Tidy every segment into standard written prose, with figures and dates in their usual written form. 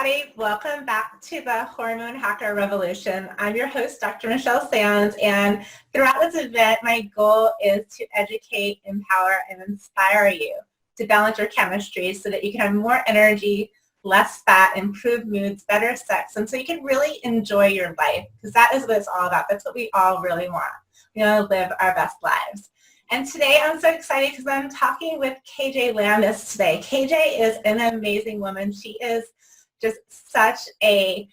everybody. Welcome back to the Hormone Hacker Revolution. I'm your host, Dr. Michelle Sands, and throughout this event, my goal is to educate, empower, and inspire you to balance your chemistry so that you can have more energy, less fat, improved moods, better sex, and so you can really enjoy your life, because that is what it's all about. That's what we all really want. We want to live our best lives. And today I'm so excited because I'm talking with KJ Landis today. KJ is an amazing woman. She is just such a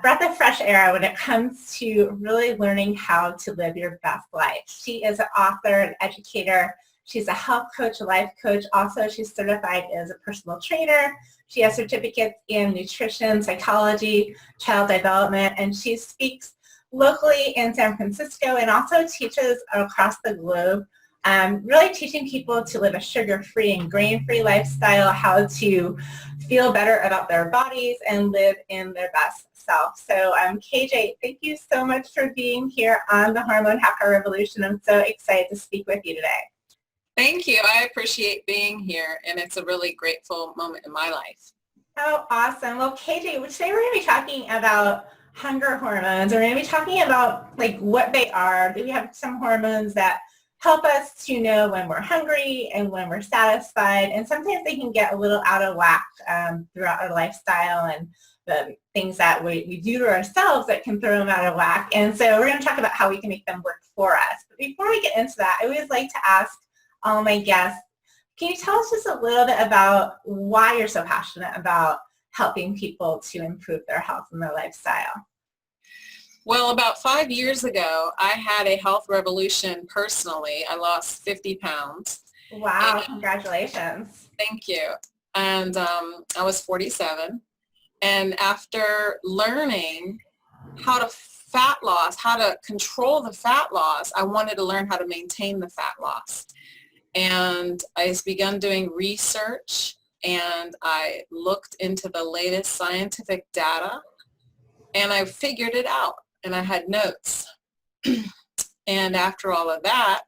breath of fresh air when it comes to really learning how to live your best life. She is an author, an educator. She's a health coach, a life coach. Also, she's certified as a personal trainer. She has certificates in nutrition, psychology, child development, and she speaks locally in San Francisco and also teaches across the globe. Really teaching people to live a sugar-free and grain-free lifestyle, how to feel better about their bodies and live in their best self. So KJ, thank you so much for being here on the Hormone Hacker Revolution. I'm so excited to speak with you today. Thank you. I appreciate being here, and it's a really grateful moment in my life. Oh, awesome. Well, KJ, today we're going to be talking about hunger hormones. We're going to be talking about like what they are. We have some hormones that help us to know when we're hungry and when we're satisfied, and sometimes they can get a little out of whack throughout our lifestyle and the things that we do to ourselves that can throw them out of whack. And so we're going to talk about how we can make them work for us. But before we get into that, I always like to ask all my guests, can you tell us just a little bit about why you're so passionate about helping people to improve their health and their lifestyle? Well, about 5 years ago, I had a health revolution personally. I lost 50 pounds. Wow, congratulations. Thank you. And I was 47. And after learning how to fat loss, how to control the fat loss, I wanted to learn how to maintain the fat loss. And I began doing research, and I looked into the latest scientific data, and I figured it out. And I had notes. And after all of that,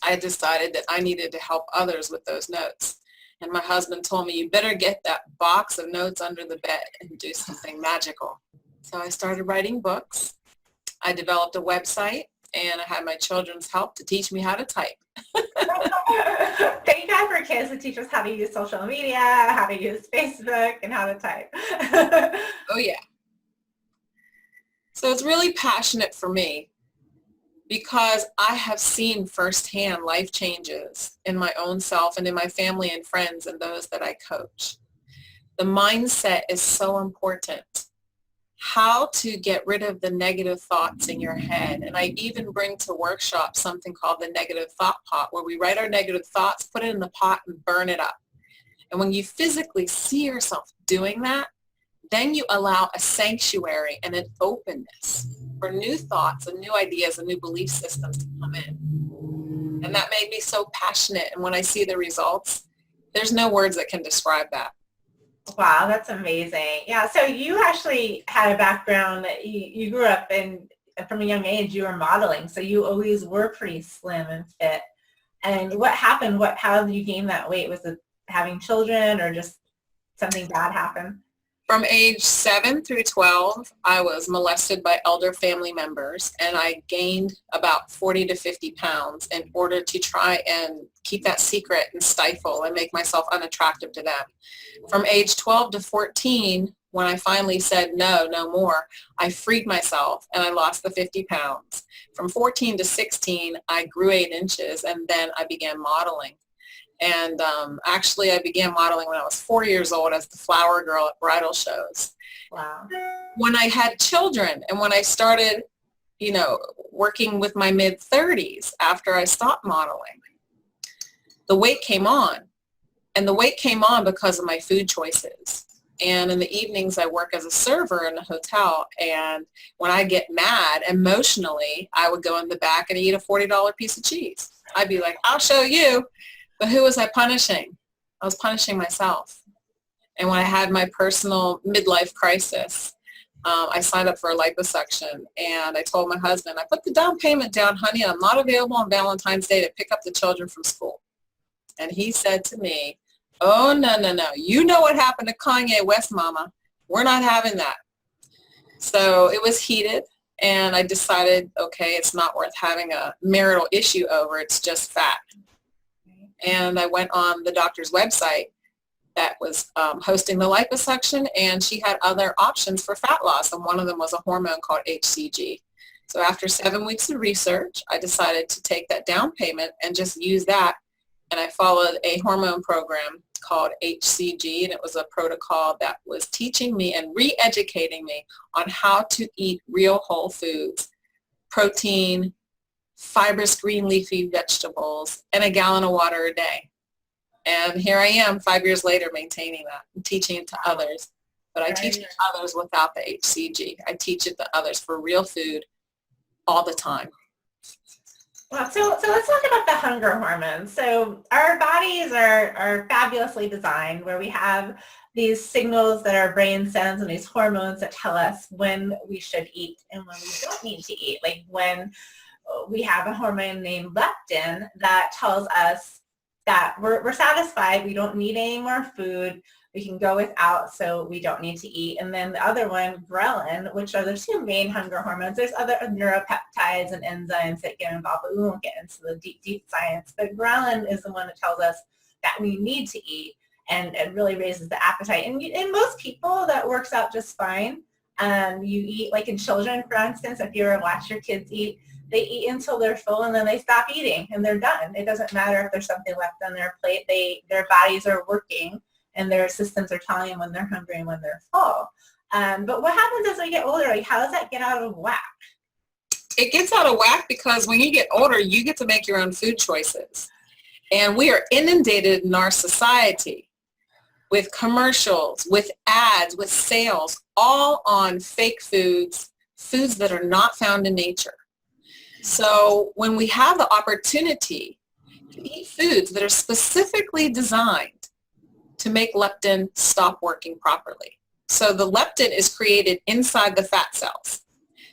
I decided that I needed to help others with those notes. And my husband told me, you better get that box of notes under the bed and do something magical. So I started writing books. I developed a website, and I had my children's help to teach me how to type. Thank God for kids to teach us how to use social media, how to use Facebook, and how to type. Oh, yeah. So it's really passionate for me because I have seen firsthand life changes in my own self and in my family and friends and those that I coach. The mindset is so important. How to get rid of the negative thoughts in your head. And I even bring to workshops something called the negative thought pot, where we write our negative thoughts, put it in the pot, and burn it up. And when you physically see yourself doing that, then you allow a sanctuary and an openness for new thoughts and new ideas and new belief systems to come in. And that made me so passionate. And when I see the results, there's no words that can describe that. Wow, that's amazing. Yeah, so you actually had a background that you grew up in, from a young age, you were modeling. So you always were pretty slim and fit. And what happened? How did you gain that weight? Was it having children or just something bad happened? From age 7 through 12, I was molested by elder family members, and I gained about 40 to 50 pounds in order to try and keep that secret and stifle and make myself unattractive to them. From age 12 to 14, when I finally said no more, I freed myself and I lost the 50 pounds. From 14 to 16, I grew 8 inches, and then I began modeling. And actually, I began modeling when I was 4 years old as the flower girl at bridal shows. Wow. When I had children and when I started, working with my mid-30s after I stopped modeling, the weight came on. And the weight came on because of my food choices. And in the evenings, I work as a server in a hotel. And when I get mad emotionally, I would go in the back and eat a $40 piece of cheese. I'd be like, I'll show you. But who was I punishing? I was punishing myself. And when I had my personal midlife crisis, I signed up for a liposuction. And I told my husband, I put the down payment down, honey, and I'm not available on Valentine's Day to pick up the children from school. And he said to me, oh, no. You know what happened to Kanye West, Mama. We're not having that. So it was heated, and I decided, okay, it's not worth having a marital issue over. It's just fat. And I went on the doctor's website that was hosting the liposuction, and she had other options for fat loss, and one of them was a hormone called HCG. So after 7 weeks of research, I decided to take that down payment and just use that, and I followed a hormone program called HCG, and it was a protocol that was teaching me and re-educating me on how to eat real whole foods, protein, fibrous green leafy vegetables, and a gallon of water a day. And here I am 5 years later maintaining that and teaching it to others. But I teach it to others without the HCG. I teach it to others for real food all the time. Well, so let's talk about the hunger hormones. So our bodies are fabulously designed, where we have these signals that our brain sends and these hormones that tell us when we should eat and when we don't need to eat. Like when we have a hormone named leptin that tells us that we're satisfied, we don't need any more food, we can go without, so we don't need to eat. And then the other one, ghrelin, which are the two main hunger hormones. There's other neuropeptides and enzymes that get involved, but we won't get into the deep science. But ghrelin is the one that tells us that we need to eat, and it really raises the appetite. And in most people, that works out just fine. You eat, like in children, for instance, if you ever watch your kids eat, they eat until they're full, and then they stop eating, and they're done. It doesn't matter if there's something left on their plate. Their bodies are working, and their systems are telling them when they're hungry and when they're full. But what happens as we get older? Like, how does that get out of whack? It gets out of whack because when you get older, you get to make your own food choices. And we are inundated in our society with commercials, with ads, with sales, all on fake foods, foods that are not found in nature. So when we have the opportunity to eat foods that are specifically designed to make leptin stop working properly. So the leptin is created inside the fat cells.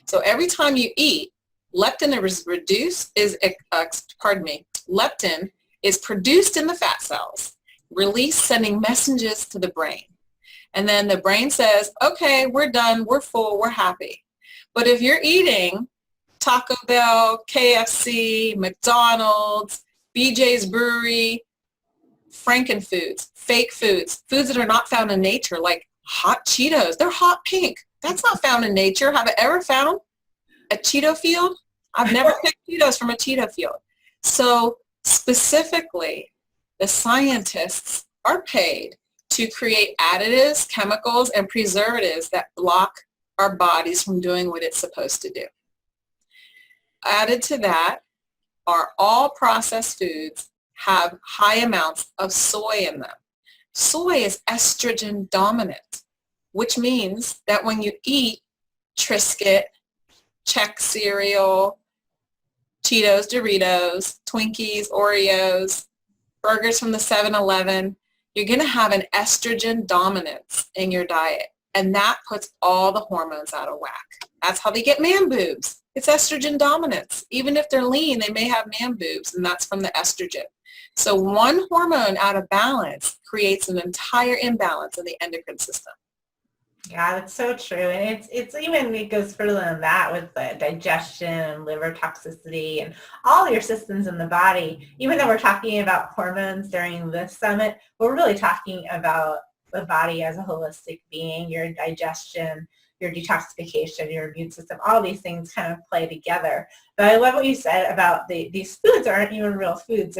So every time you eat, leptin is produced in the fat cells, released, sending messages to the brain. And then the brain says, okay, we're done, we're full, we're happy. But if you're eating Taco Bell, KFC, McDonald's, BJ's Brewery, Frankenfoods, fake foods, foods that are not found in nature, like hot Cheetos. They're hot pink. That's not found in nature. Have I ever found a Cheeto field? I've never picked Cheetos from a Cheeto field. So specifically, the scientists are paid to create additives, chemicals, and preservatives that block our bodies from doing what it's supposed to do. Added to that are all processed foods have high amounts of soy in them. Soy is estrogen dominant, which means that when you eat Triscuit, Chex cereal, Cheetos, Doritos, Twinkies, Oreos, burgers from the 7-Eleven, you're going to have an estrogen dominance in your diet, and that puts all the hormones out of whack. That's how they get man boobs. It's estrogen dominance. Even if they're lean, they may have man boobs, and that's from the estrogen. So one hormone out of balance creates an entire imbalance in the endocrine system. Yeah, that's so true. And it goes further than that with the digestion and liver toxicity and all your systems in the body. Even though we're talking about hormones during this summit, we're really talking about the body as a holistic being, your digestion, your detoxification, your immune system, all these things kind of play together. But I love what you said about these foods aren't even real foods.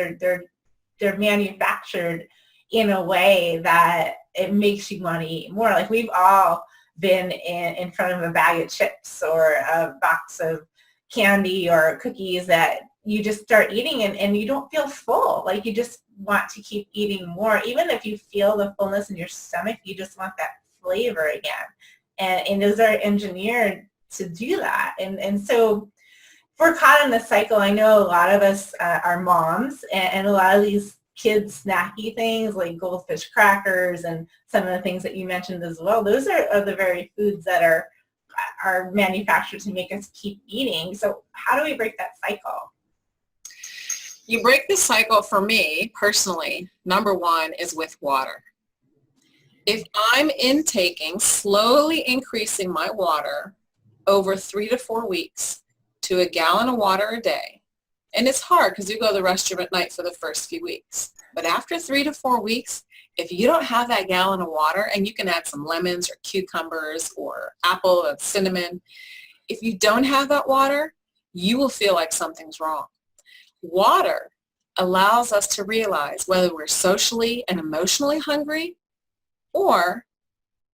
They're manufactured in a way that it makes you want to eat more. Like, we've all been in front of a bag of chips or a box of candy or cookies that you just start eating and you don't feel full. Like, you just want to keep eating more. Even if you feel the fullness in your stomach, you just want that flavor again. And those are engineered to do that. And so if we're caught in the cycle, I know a lot of us are moms, and a lot of these kids snacky things like goldfish crackers and some of the things that you mentioned as well, those are the very foods that are manufactured to make us keep eating. So how do we break that cycle? You break the cycle, for me personally, number one is with water. If I'm slowly increasing my water over 3 to 4 weeks to a gallon of water a day, and it's hard because you go to the restroom at night for the first few weeks, but after 3 to 4 weeks, if you don't have that gallon of water, and you can add some lemons or cucumbers or apple and cinnamon, if you don't have that water, you will feel like something's wrong. Water allows us to realize whether we're socially and emotionally hungry or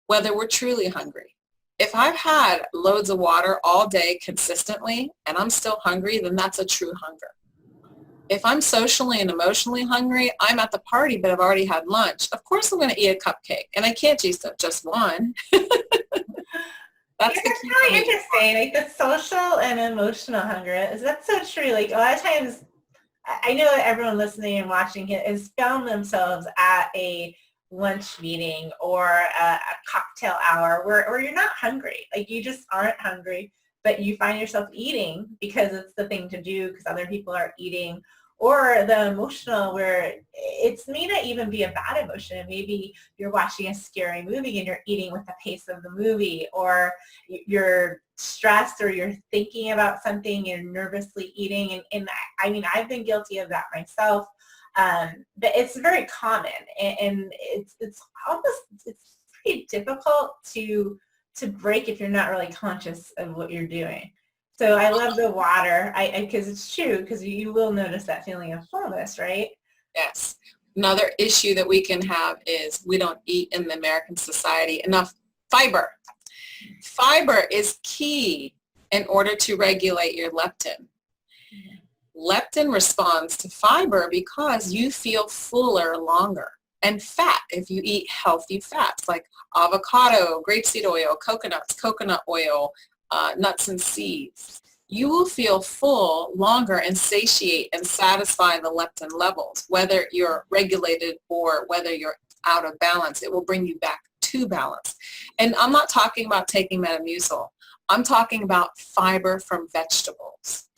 whether we're truly hungry. If I've had loads of water all day consistently and I'm still hungry, then that's a true hunger. If I'm socially and emotionally hungry, I'm at the party, but I've already had lunch. Of course I'm going to eat a cupcake, and I can't eat just one. That's really interesting. Like the social and emotional hunger that's so true. Like a lot of times, I know that everyone listening and watching it has found themselves at a lunch meeting or a cocktail hour where you're not hungry. Like you just aren't hungry, but you find yourself eating because it's the thing to do because other people are eating. Or the emotional where it may not even be a bad emotion. Maybe you're watching a scary movie and you're eating with the pace of the movie, or you're stressed or you're thinking about something, you're nervously eating. And I mean, I've been guilty of that myself, but it's very common. And it's pretty difficult to break if you're not really conscious of what you're doing. So I love the water, because it's true, because you will notice that feeling of fullness, right? Yes. Another issue that we can have is we don't eat in the American society enough fiber. Fiber is key in order to regulate your leptin. Leptin responds to fiber because you feel fuller longer. And fat, if you eat healthy fats like avocado, grapeseed oil, coconuts, coconut oil, nuts and seeds, you will feel full longer and satiate and satisfy the leptin levels. Whether you're regulated or whether you're out of balance, it will bring you back to balance. And I'm not talking about taking Metamucil. I'm talking about fiber from vegetables.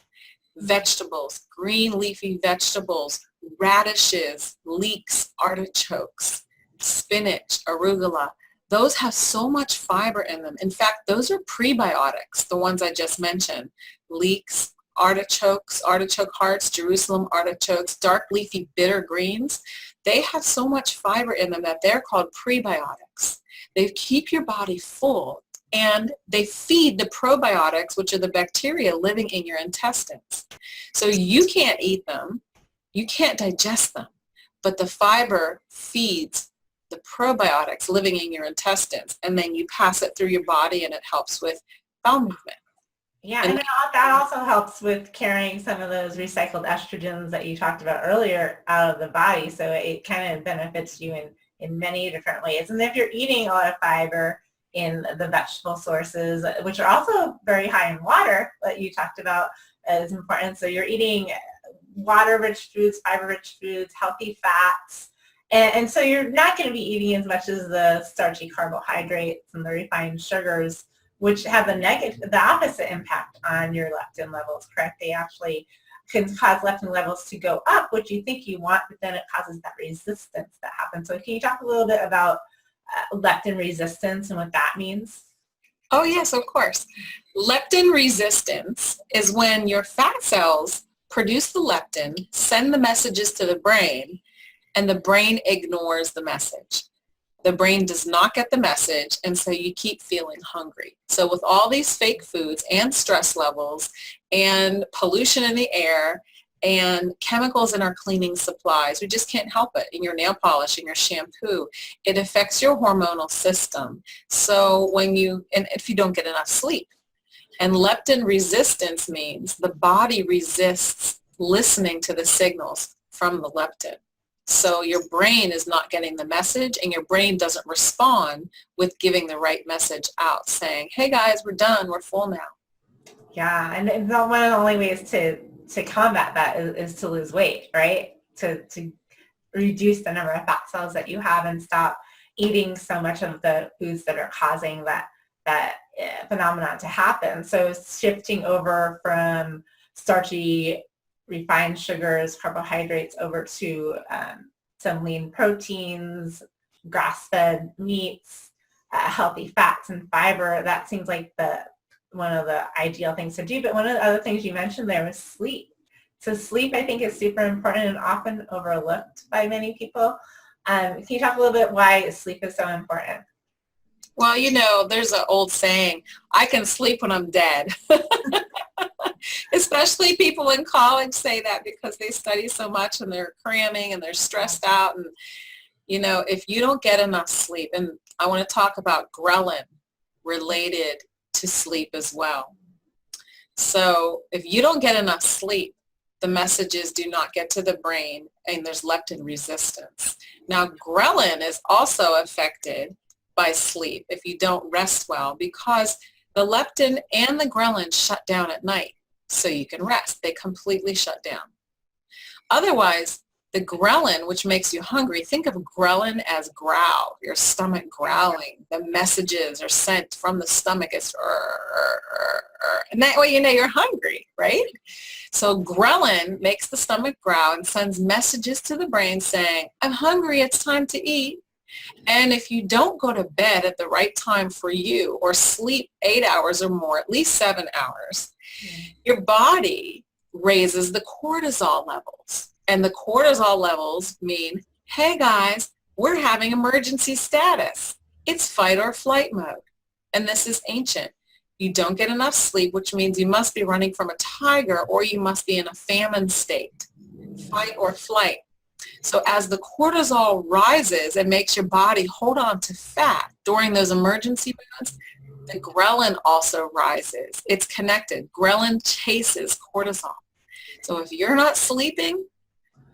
Vegetables, green leafy vegetables, radishes, leeks, artichokes, spinach, arugula. Those have so much fiber in them. In fact, those are prebiotics, the ones I just mentioned. Leeks, artichokes, artichoke hearts, Jerusalem artichokes, dark leafy bitter greens. They have so much fiber in them that they're called prebiotics. They keep your body full, and they feed the probiotics, which are the bacteria living in your intestines. So you can't eat them, you can't digest them, but the fiber feeds the probiotics living in your intestines, and then you pass it through your body, and it helps with bowel movement. Yeah, and that also helps with carrying some of those recycled estrogens that you talked about earlier out of the body, so it kind of benefits you in many different ways. And if you're eating a lot of fiber in the vegetable sources, which are also very high in water, that you talked about is important, so you're eating water-rich foods, fiber-rich foods, healthy fats, and so you're not going to be eating as much as the starchy carbohydrates and the refined sugars, which have the opposite impact on your leptin levels, correct? They actually can cause leptin levels to go up, which you think you want, but then it causes that resistance that happens. So can you talk a little bit about leptin resistance and what that means? Oh, yes, of course. Leptin resistance is when your fat cells produce the leptin, send the messages to the brain, and the brain ignores the message. The brain does not get the message, and so you keep feeling hungry. So with all these fake foods and stress levels and pollution in the air and chemicals in our cleaning supplies, we just can't help it. In your nail polish, in your shampoo, it affects your hormonal system. So if you don't get enough sleep. And leptin resistance means the body resists listening to the signals from the leptin. So your brain is not getting the message, and your brain doesn't respond with giving the right message out, saying, hey guys, we're done, we're full now. Yeah, and one of the only ways to combat that is to lose weight, right? To reduce the number of fat cells that you have and stop eating so much of the foods that are causing that phenomenon to happen. So shifting over from starchy refined sugars, carbohydrates over to some lean proteins, grass-fed meats, healthy fats and fiber. That seems like one of the ideal things to do. But one of the other things you mentioned there was sleep. So sleep, I think, is super important and often overlooked by many people. Can you talk a little bit why sleep is so important? Well, there's an old saying, I can sleep when I'm dead. Especially people in college say that because they study so much and they're cramming and they're stressed out. And, if you don't get enough sleep, and I want to talk about ghrelin related to sleep as well. So if you don't get enough sleep, the messages do not get to the brain and there's leptin resistance. Now, ghrelin is also affected by sleep if you don't rest well because the leptin and the ghrelin shut down at night so you can rest. They completely shut down. Otherwise, the ghrelin, which makes you hungry, think of ghrelin as growl, your stomach growling. The messages are sent from the stomach. It's and that way you're hungry, right? So ghrelin makes the stomach growl and sends messages to the brain saying, I'm hungry, it's time to eat. And if you don't go to bed at the right time for you or sleep 8 hours or more, at least 7 hours, your body raises the cortisol levels. And the cortisol levels mean, hey guys, we're having emergency status. It's fight or flight mode. And this is ancient. You don't get enough sleep, which means you must be running from a tiger or you must be in a famine state, fight or flight. So as the cortisol rises and makes your body hold on to fat during those emergency modes, the ghrelin also rises. It's connected. Ghrelin chases cortisol. So if you're not sleeping,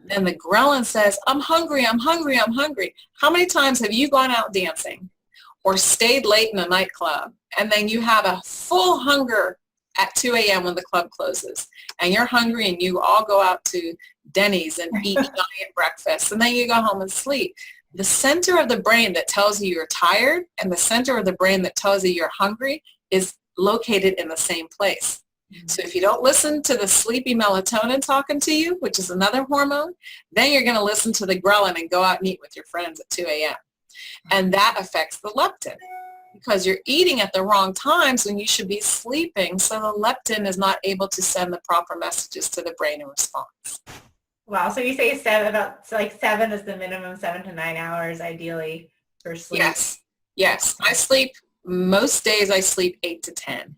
then the ghrelin says, I'm hungry, I'm hungry, I'm hungry. How many times have you gone out dancing or stayed late in a nightclub and then you have a full hunger at 2 a.m. when the club closes and you're hungry and you all go out to Denny's and eat giant breakfast and then you go home and sleep? The center of the brain that tells you you're tired and the center of the brain that tells you you're hungry is located in the same place. So if you don't listen to the sleepy melatonin talking to you, which is another hormone, then you're going to listen to the ghrelin and go out and eat with your friends at 2 a.m. And that affects the leptin because you're eating at the wrong times when you should be sleeping. So the leptin is not able to send the proper messages to the brain in response. Wow. So you say 7 is the minimum, 7 to 9 hours ideally for sleep. Yes. Most days I sleep 8 to 10.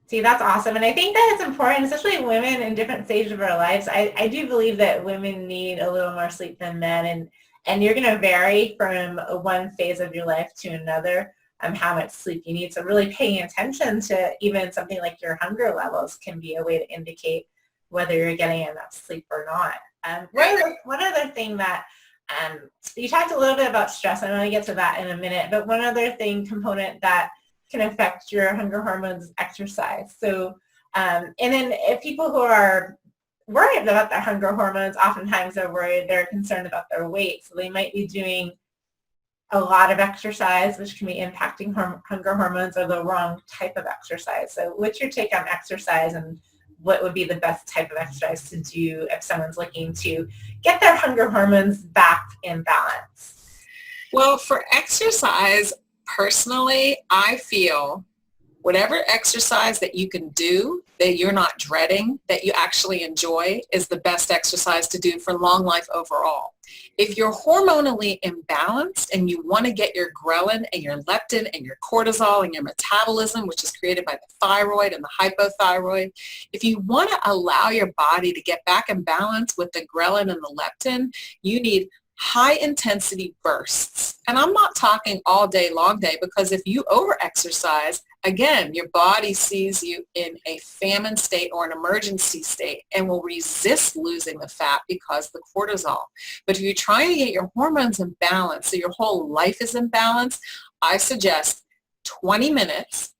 See, that's awesome. And I think that it's important, especially women in different stages of our lives. I do believe that women need a little more sleep than men. And you're going to vary from one phase of your life to another, how much sleep you need. So really paying attention to even something like your hunger levels can be a way to indicate whether you're getting enough sleep or not. One other thing that you talked a little bit about stress. I'm going to get to that in a minute. But one other component that can affect your hunger hormones, exercise. So, and then if people who are worried about their hunger hormones, oftentimes they're concerned about their weight. So they might be doing a lot of exercise, which can be impacting hunger hormones, or the wrong type of exercise. So what's your take on exercise, and what would be the best type of exercise to do if someone's looking to get their hunger hormones back in balance? Well, for exercise, personally, I feel whatever exercise that you can do that you're not dreading, that you actually enjoy, is the best exercise to do for long life overall. If you're hormonally imbalanced and you want to get your ghrelin and your leptin and your cortisol and your metabolism, which is created by the thyroid and the hypothyroid, if you want to allow your body to get back in balance with the ghrelin and the leptin, you need high intensity bursts. And I'm not talking all day, long day, because if you over-exercise, again, your body sees you in a famine state or an emergency state and will resist losing the fat because of the cortisol. But if you're trying to get your hormones in balance, so your whole life is in balance, I suggest 20 minutes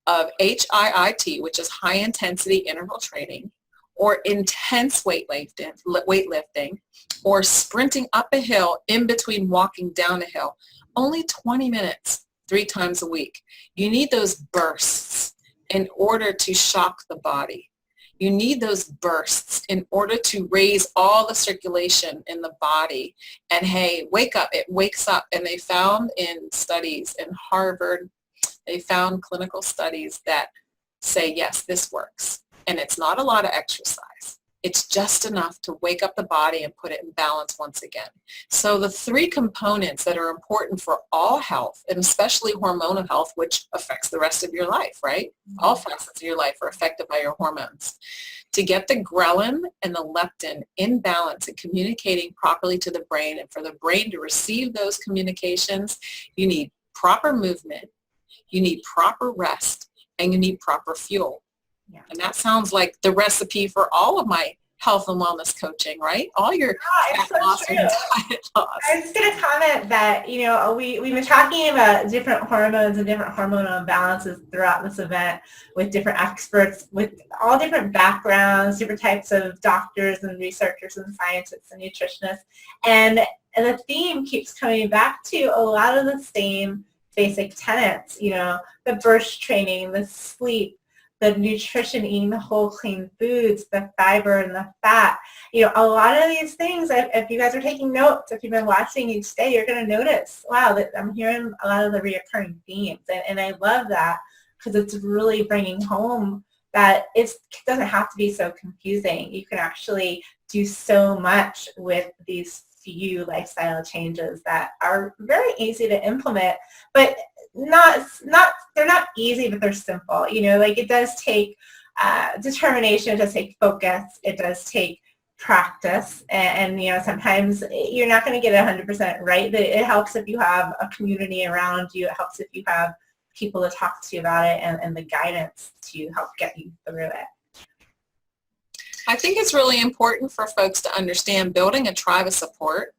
of HIIT, which is high intensity interval training, or intense weightlifting, or sprinting up a hill in between walking down a hill. Only 20 minutes, 3 times a week. You need those bursts in order to shock the body. You need those bursts in order to raise all the circulation in the body. And hey, wake up, it wakes up. And they found in studies in Harvard, they found clinical studies that say, yes, this works. And it's not a lot of exercise. It's just enough to wake up the body and put it in balance once again. So the three components that are important for all health, and especially hormonal health, which affects the rest of your life, right? All facets of your life are affected by your hormones. To get the ghrelin and the leptin in balance and communicating properly to the brain, and for the brain to receive those communications, you need proper movement, you need proper rest, and you need proper fuel. Yeah. And that sounds like the recipe for all of my health and wellness coaching, right? All your fat loss and diet loss. I was going to comment that, you know, we've been talking about different hormones and different hormonal imbalances throughout this event with different experts, with all different backgrounds, different types of doctors and researchers and scientists and nutritionists. And the theme keeps coming back to a lot of the same basic tenets, you know, the burst training, the sleep, the nutrition, eating the whole clean foods, the fiber and the fat. You know, a lot of these things, if you guys are taking notes, if you've been watching each day, you're going to notice, wow, that I'm hearing a lot of the reoccurring themes. And I love that because it's really bringing home that it doesn't have to be so confusing. You can actually do so much with these few lifestyle changes that are very easy to implement, but they're not easy, but they're simple. You know, like it does take determination, it does take focus, it does take practice, and you know, sometimes you're not going to get it 100% right, but it helps if you have a community around you. It helps if you have people to talk to you about it and the guidance to help get you through it. I think it's really important for folks to understand building a tribe of support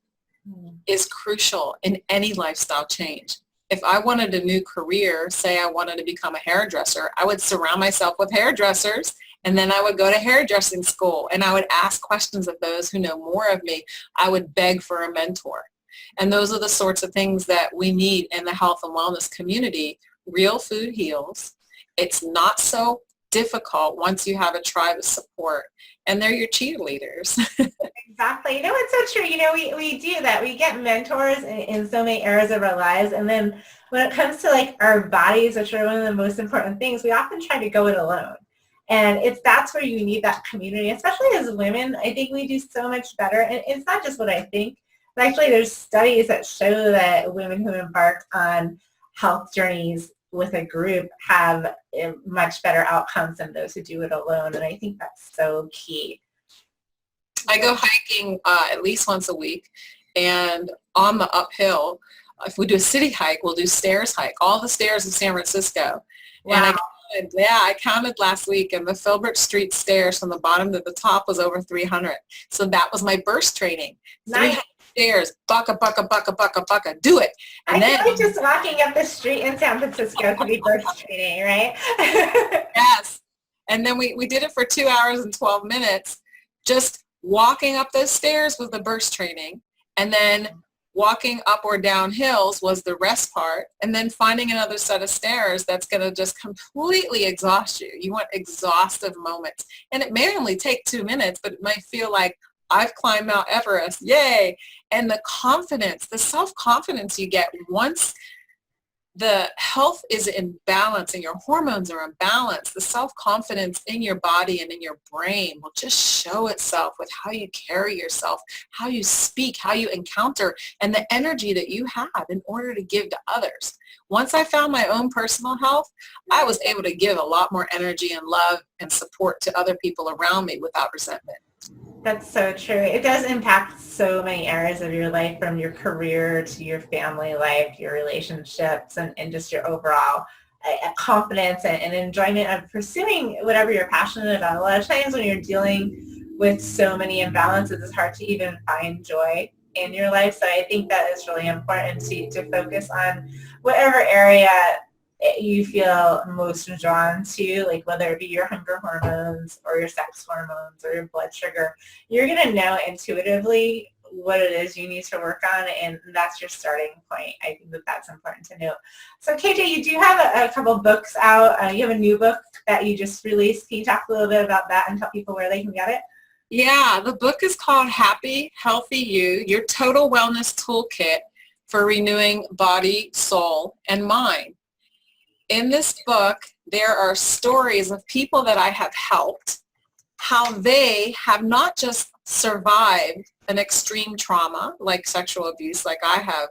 is crucial in any lifestyle change. If I wanted a new career, say I wanted to become a hairdresser, I would surround myself with hairdressers, and then I would go to hairdressing school, and I would ask questions of those who know more of me. I would beg for a mentor. And those are the sorts of things that we need in the health and wellness community. Real food heals. It's not so difficult once you have a tribe of support, and they're your cheerleaders. Exactly. You know, it's so true. You know, we do that. We get mentors in so many areas of our lives, and then when it comes to like our bodies, which are one of the most important things, we often try to go it alone. And that's where you need that community, especially as women. I think we do so much better. And it's not just what I think, but actually there's studies that show that women who embark on health journeys with a group have much better outcomes than those who do it alone. And I think that's so key. I go hiking at least once a week, and on the uphill, if we do a city hike, we'll do stairs hike, all the stairs of San Francisco. Wow. And I counted last week, and the Filbert Street stairs from the bottom to the top was over 300. So that was my burst training. Nice. 300 stairs, bucka, bucka, bucka, bucka, bucka, do it. And I feel like just walking up the street in San Francisco could be burst training, right? Yes. And then we did it for 2 hours and 12 minutes, just walking up those stairs was the burst training, and then walking up or down hills was the rest part, and then finding another set of stairs that's going to just completely exhaust you. You want exhaustive moments, and it may only take 2 minutes, but it might feel like I've climbed Mount Everest, yay! And the confidence, the self-confidence you get once the health is in balance and your hormones are in balance, the self-confidence in your body and in your brain will just show itself with how you carry yourself, how you speak, how you encounter, and the energy that you have in order to give to others. Once I found my own personal health, I was able to give a lot more energy and love and support to other people around me without resentment. That's so true. It does impact so many areas of your life, from your career to your family life, your relationships, and just your overall confidence and enjoyment of pursuing whatever you're passionate about. A lot of times when you're dealing with so many imbalances, it's hard to even find joy in your life. So I think that is really important to focus on whatever area you feel most drawn to, like whether it be your hunger hormones or your sex hormones or your blood sugar. You're going to know intuitively what it is you need to work on, and that's your starting point. I think that that's important to note. So KJ, you do have a couple books out. You have a new book that you just released. Can you talk a little bit about that and tell people where they can get it? Yeah, the book is called Happy, Healthy You, Your Total Wellness Toolkit for Renewing Body, Soul, and Mind. In this book, there are stories of people that I have helped, how they have not just survived an extreme trauma like sexual abuse like I have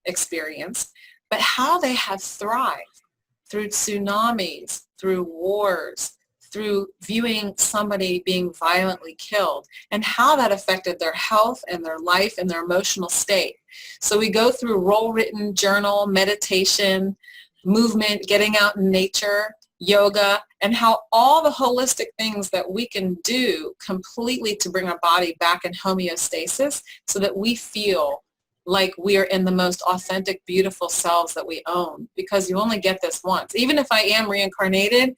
experienced, but how they have thrived through tsunamis, through wars, through viewing somebody being violently killed, and how that affected their health and their life and their emotional state. So we go through role-written journal, meditation, movement, getting out in nature, yoga, and how all the holistic things that we can do completely to bring our body back in homeostasis so that we feel like we are in the most authentic, beautiful selves that we own, because you only get this once. Even if I am reincarnated,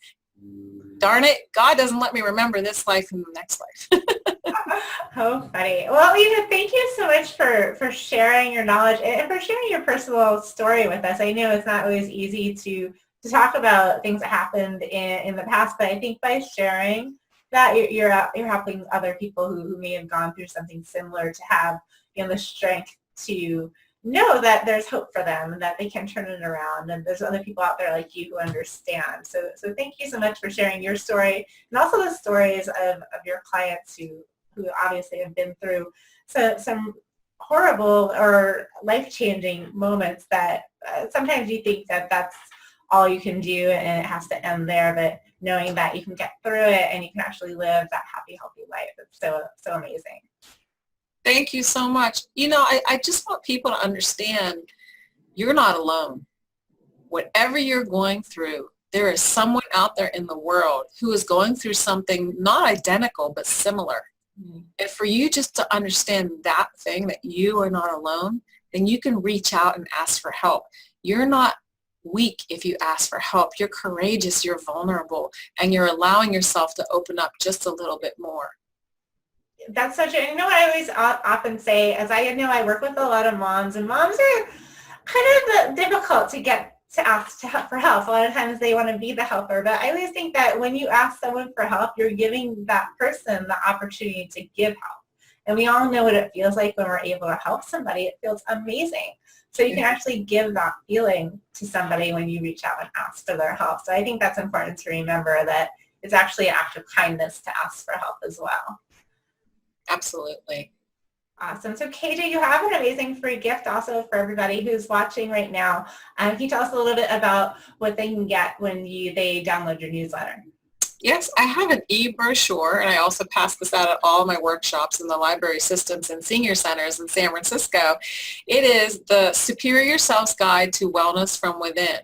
darn it, God doesn't let me remember this life and the next life. How funny. Well, thank you so much for sharing your knowledge and for sharing your personal story with us. I know it's not always easy to talk about things that happened in the past, but I think by sharing that, you're helping other people who may have gone through something similar to have the strength to know that there's hope for them and that they can turn it around, and there's other people out there like you who understand. So thank you so much for sharing your story and also the stories of your clients who obviously have been through some horrible or life-changing moments that sometimes you think that that's all you can do and it has to end there, but knowing that you can get through it and you can actually live that happy, healthy life, it's so amazing. Thank you so much. I just want people to understand you're not alone. Whatever you're going through, there is someone out there in the world who is going through something not identical but similar. Mm-hmm. And for you just to understand that thing, that you are not alone, then you can reach out and ask for help. You're not weak if you ask for help. You're courageous, you're vulnerable, and you're allowing yourself to open up just a little bit more. That's such a, what I always often say, as I work with a lot of moms, and moms are kind of difficult to get to ask for help. A lot of times they want to be the helper, but I always think that when you ask someone for help, you're giving that person the opportunity to give help. And we all know what it feels like when we're able to help somebody. It feels amazing. So you can actually give that feeling to somebody when you reach out and ask for their help. So I think that's important to remember, that it's actually an act of kindness to ask for help as well. Absolutely. Awesome. So KJ, you have an amazing free gift also for everybody who's watching right now. Can you tell us a little bit about what they can get when they download your newsletter? Yes, I have an e-brochure, and I also pass this out at all my workshops in the library systems and senior centers in San Francisco. It is the Superior Self's Guide to Wellness from Within.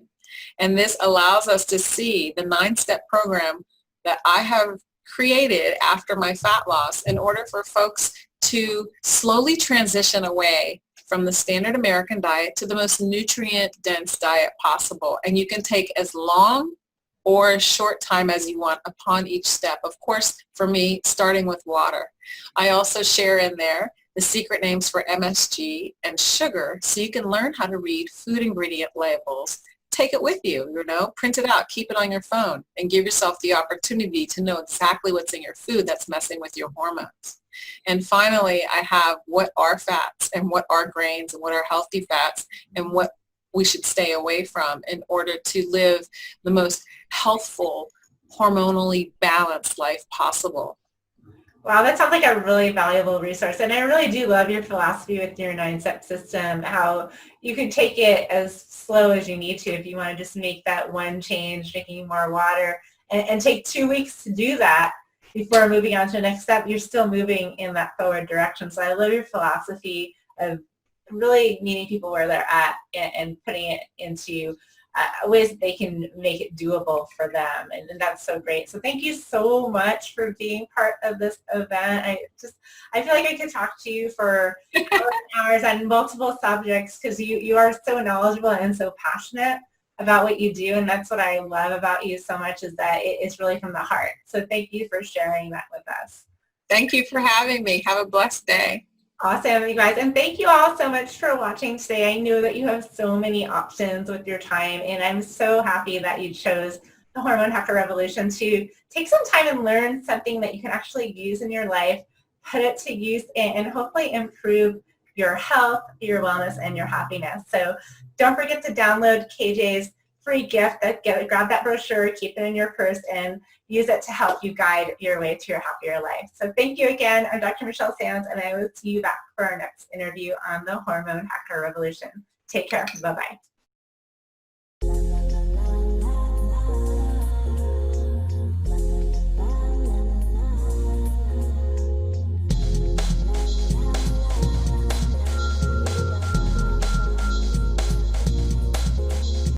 And this allows us to see the 9-step program that I have created after my fat loss in order for folks to slowly transition away from the standard American diet to the most nutrient-dense diet possible. And you can take as long or as short time as you want upon each step. Of course, for me, starting with water. I also share in there the secret names for MSG and sugar, so you can learn how to read food ingredient labels. Take it with you, print it out, keep it on your phone, and give yourself the opportunity to know exactly what's in your food that's messing with your hormones. And finally, I have what are fats and what are grains and what are healthy fats and what we should stay away from in order to live the most healthful, hormonally balanced life possible. Wow, that sounds like a really valuable resource. And I really do love your philosophy with your 9-step system, how you can take it as slow as you need to if you want to just make that one change, drinking more water, and take 2 weeks to do that before moving on to the next step. You're still moving in that forward direction. So I love your philosophy of really meeting people where they're at and putting it into ways that they can make it doable for them, and that's so great. So thank you so much for being part of this event. I feel like I could talk to you for hours on multiple subjects, because you are so knowledgeable and so passionate about what you do, and that's what I love about you so much, is that it's really from the heart. So thank you for sharing that with us. Thank you for having me. Have a blessed day. Awesome, you guys. And thank you all so much for watching today. I know that you have so many options with your time, and I'm so happy that you chose the Hormone Hacker Revolution to take some time and learn something that you can actually use in your life, put it to use, and hopefully improve your health, your wellness, and your happiness. So don't forget to download KJ's free gift. Grab that brochure, keep it in your purse, and use it to help you guide your way to your happier life. So thank you again. I'm Dr. Michelle Sands, and I will see you back for our next interview on the Hormone Hacker Revolution. Take care. Bye-bye.